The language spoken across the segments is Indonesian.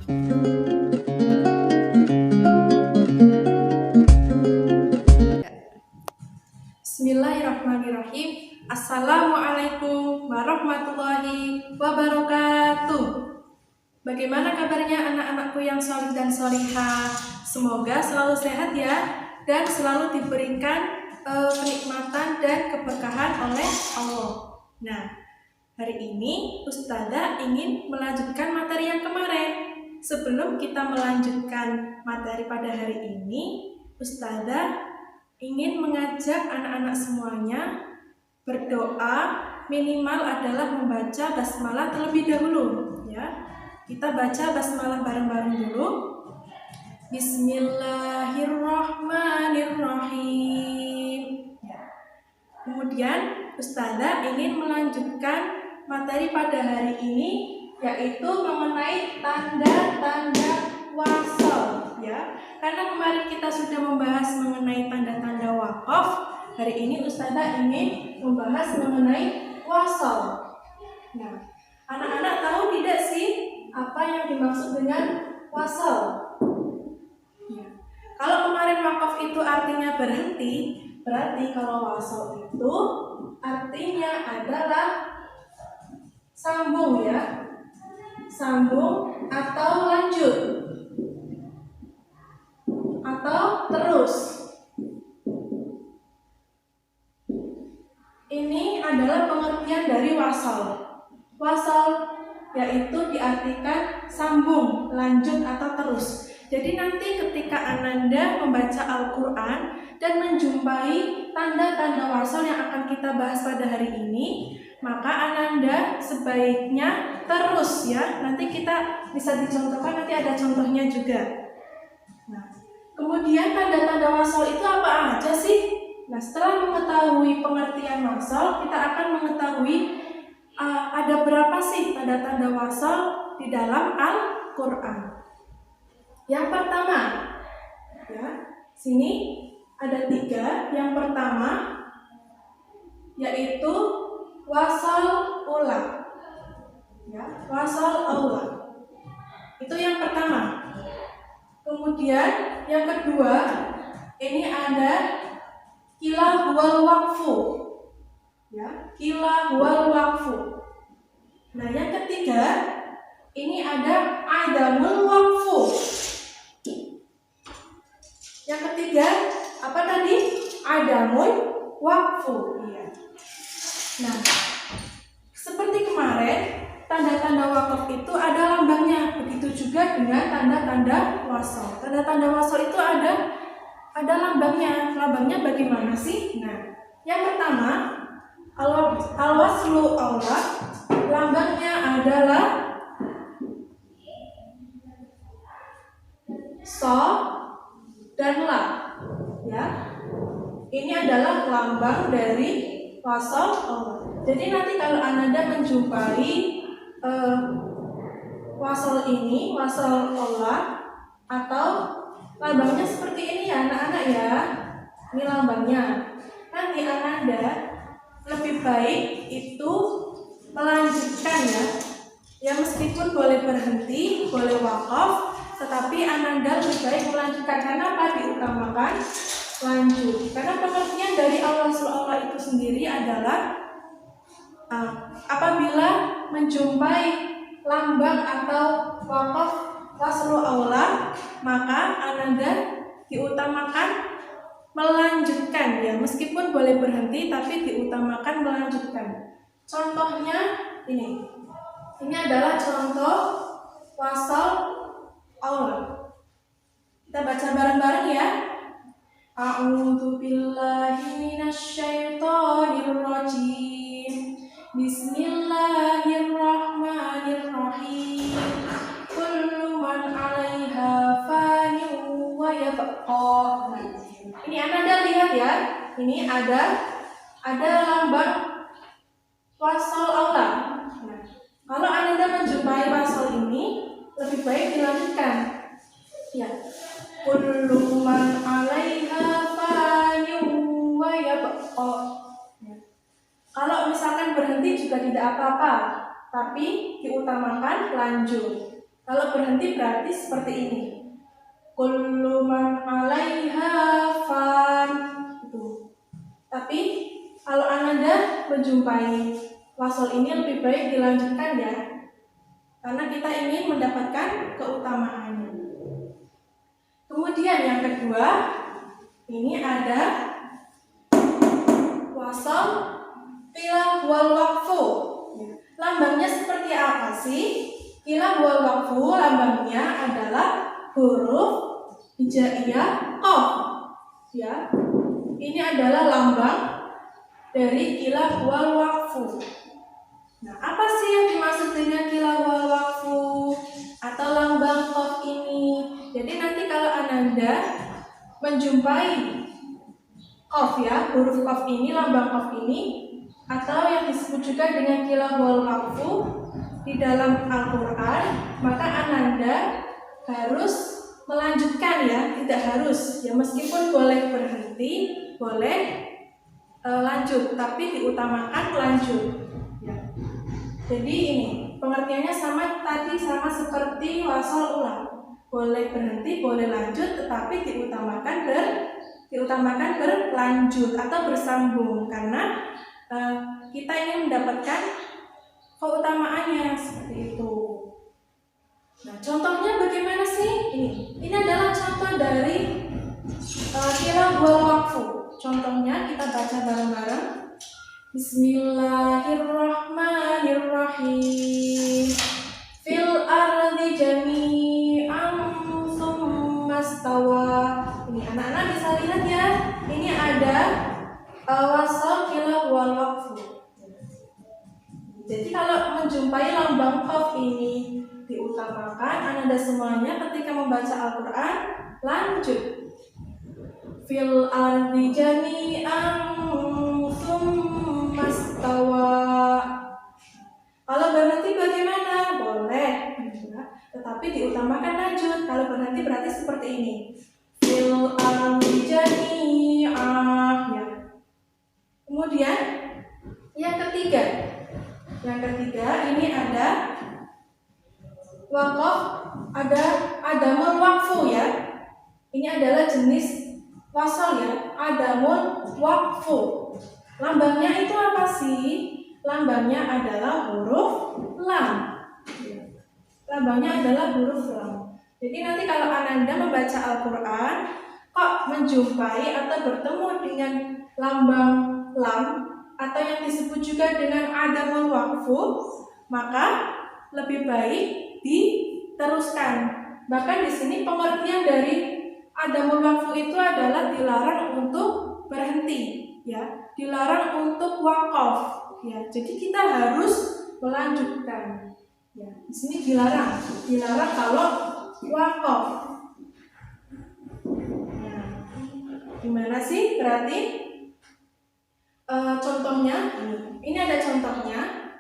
Bismillahirrahmanirrahim. Assalamualaikum warahmatullahi wabarakatuh. Bagaimana kabarnya anak-anakku yang sholih dan sholihah? Semoga selalu sehat ya, dan selalu diberikan kenikmatan dan keberkahan oleh Allah. Nah, hari ini Ustazah ingin melanjutkan materi yang kemarin. Sebelum kita melanjutkan materi pada hari ini, Ustazah ingin mengajak anak-anak semuanya berdoa, minimal adalah membaca basmalah terlebih dahulu ya. Kita baca basmalah bareng-bareng dulu. Bismillahirrahmanirrahim ya. Kemudian Ustazah ingin melanjutkan materi pada hari ini, yaitu mengenai tanda-tanda wasal ya. Karena kemarin kita sudah membahas mengenai tanda-tanda waqaf, hari ini Ustazah ingin membahas mengenai wasal. Nah, anak-anak tahu tidak sih apa yang dimaksud dengan wasal? Ya. Kalau kemarin waqaf itu artinya berhenti, berarti kalau wasal itu artinya adalah sambung ya. Sambung atau lanjut atau terus. Ini adalah pengertian dari wasal. Wasal yaitu diartikan sambung, lanjut atau terus. Jadi nanti ketika Ananda membaca Al-Quran dan menjumpai tanda-tanda wasal yang akan kita bahas pada hari ini, maka Ananda sebaiknya terus ya. Nanti kita bisa dicontohkan, nanti ada contohnya juga. Nah, kemudian tanda-tanda wasal itu apa aja sih? Nah, setelah mengetahui pengertian wasal, kita akan mengetahui ada berapa sih tanda-tanda wasal di dalam Al-Quran. Yang pertama, ya, sini ada 3. Yang pertama yaitu wasal ula, ya, wasal ula. Itu yang pertama. Kemudian yang kedua, ini ada kila huwal waqfu, ya, kila huwal waqfu. Nah, yang ketiga, ini ada adamul waqfu. Yang ketiga, apa tadi? Adamul waqfu. Iya. Nah, seperti kemarin, tanda-tanda wakaf itu ada lambangnya. Begitu juga dengan tanda-tanda wasal. Tanda-tanda wasal itu ada lambangnya. Lambangnya bagaimana sih? Nah, yang pertama, al-waslu Allah, lambangnya adalah so dan la, ya. Ini adalah lambang dari wasal Allah. Jadi nanti kalau Ananda menjumpai wasal ini, wasal Allah, atau lambangnya seperti ini ya anak-anak ya. Ini lambangnya. Nanti Ananda lebih baik itu melanjutkan ya. Ya meskipun boleh berhenti, boleh wakaf, tetapi Ananda lebih baik melanjutkan. Karena apa? Diutamakan lanjut. Karena pengertian dari Allah itu sendiri adalah apabila menjumpai lambang atau waqaf waslu Allah, maka Ananda diutamakan melanjutkan ya, meskipun boleh berhenti tapi diutamakan melanjutkan. Contohnya ini adalah contoh wasal Allah. Kita baca bareng-bareng ya. A'udzu billahi minasyaitonir rajim. Bismillahirrahmanirrahim. Kullu man 'alaiha fanin wa yabqa. Ini Anda lihat ya. Ini ada lambang wasal Allah. Nah, kalau Anda menjumpai wasal ini, lebih baik dilanjutkan. Ya. Kullu man 'alaiha fanin wa yabqa. Kalau misalkan berhenti juga tidak apa-apa, tapi diutamakan lanjut. Kalau berhenti berarti seperti ini. Kullu man 'alaiha fan. Itu. Tapi kalau Ananda menjumpai wasal ini lebih baik dilanjutkan ya. Karena kita ingin mendapatkan keutamaannya. Kemudian yang kedua, ini ada wasal qila wal waqfu. Lambangnya seperti apa sih? Qila wal waqfu lambangnya adalah huruf hijaiyah qaf. Ya. Ini adalah lambang dari qila wal waqfu. Nah, apa sih yang dimaksud dengan qila wal waqfu atau lambang qaf ini? Jadi nanti kalau Ananda menjumpai qaf ya, huruf qaf ini, lambang qaf ini, atau yang disebut juga dengan qila wal waqfu di dalam Al-Quran, maka Ananda harus melanjutkan ya, tidak harus ya, meskipun boleh berhenti, boleh lanjut, tapi diutamakan lanjut ya. Jadi ini pengertiannya sama tadi, sama seperti wasal ulang, boleh berhenti, boleh lanjut, tetapi diutamakan berlanjut atau bersambung karena kita ingin mendapatkan keutamaannya seperti itu. Nah, contohnya bagaimana sih? Ini adalah contoh dari qila wal waqfu. Contohnya kita baca bareng-bareng. Bismillahirrahmanirrahim. Fil ardi jami'an tsumma stawa. Ini anak-anak bisa lihat ya. Ini ada wasal qila wal waqfu. Jadi kalau menjumpai lambang qaf ini diutamakan, Ananda semuanya ketika membaca Al-Quran lanjut. Fil ardi jami'an tsumma stawa. Kalau berhenti bagaimana? Boleh, tetapi diutamakan lanjut. Kalau berhenti berarti seperti ini. Fil ardi jami'an ya. Kemudian yang ketiga ini ada waqaf, ada adamul waqfu ya. Ini adalah jenis wasal ya, adamul waqfu. Lambangnya itu apa sih? Lambangnya adalah huruf lam. Lambangnya adalah huruf lam. Jadi nanti kalau Ananda membaca Al-Quran kok menjumpai atau bertemu dengan lambang lam atau yang disebut juga dengan adamul waqfu, maka lebih baik diteruskan. Bahkan di sini pengertian dari adamul waqfu itu adalah dilarang untuk berhenti, ya, dilarang untuk waqaf, ya. Jadi kita harus melanjutkan, ya. Di sini dilarang kalau waqaf. Nah, gimana sih berarti? Contohnya, ini ada contohnya.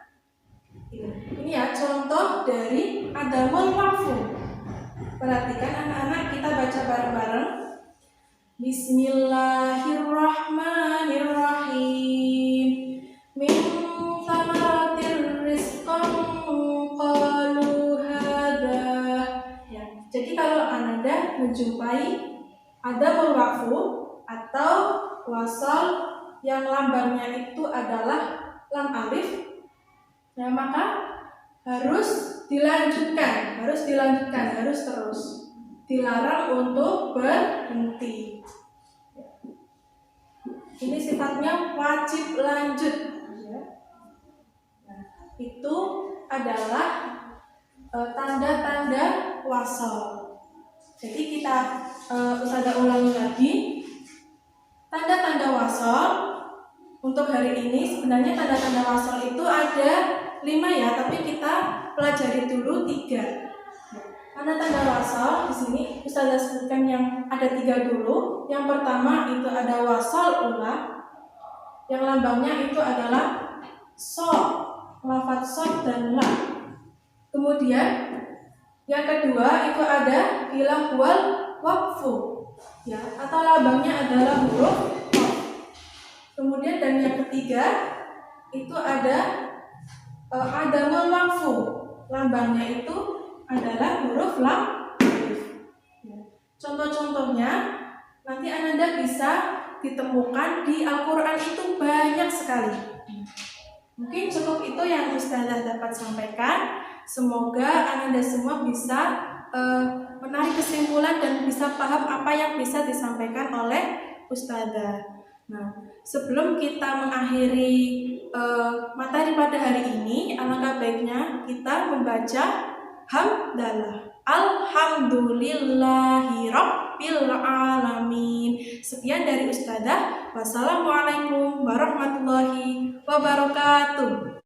Ini ya contoh dari adamul waqfu. Perhatikan anak-anak, kita baca bareng-bareng. Bismillahirrahmanirrahim. Min thamaratir rizqan qalu hadza. Ya, jadi kalau Ananda menjumpai adamul waqfu atau wasal yang lambangnya itu adalah lam alif, ya, maka harus dilanjutkan, harus terus. Dilarang untuk berhenti. Ini sifatnya wajib lanjut. Nah, itu adalah tanda-tanda wasal. Jadi kita Ustazah ulangi lagi. Tanda-tanda wasal untuk hari ini, sebenarnya tanda-tanda wasal itu ada 5 ya, tapi kita pelajari dulu 3. Tanda-tanda wasal di sini Ustazah sebutkan yang ada 3 dulu. Yang pertama itu ada wasal ulah, yang lambangnya itu adalah sod, lafaz sod dan la. Kemudian yang kedua itu ada qila wal waqfu, ya, atau lambangnya adalah huruf qaf. Kemudian dan yang ketiga itu ada adamul waqfu, lambangnya itu adalah huruf lam alif. Contoh-contohnya nanti Ananda bisa ditemukan di Al-Quran itu banyak sekali. Mungkin cukup itu yang Ustazah dapat sampaikan. Semoga Ananda semua bisa menarik kesimpulan dan bisa paham apa yang bisa disampaikan oleh Ustazah. Nah, sebelum kita mengakhiri materi pada hari ini, alangkah baiknya kita membaca hamdalah. Alhamdulillahirabbil alamin. Sekian dari Ustazah. Wassalamualaikum warahmatullahi wabarakatuh.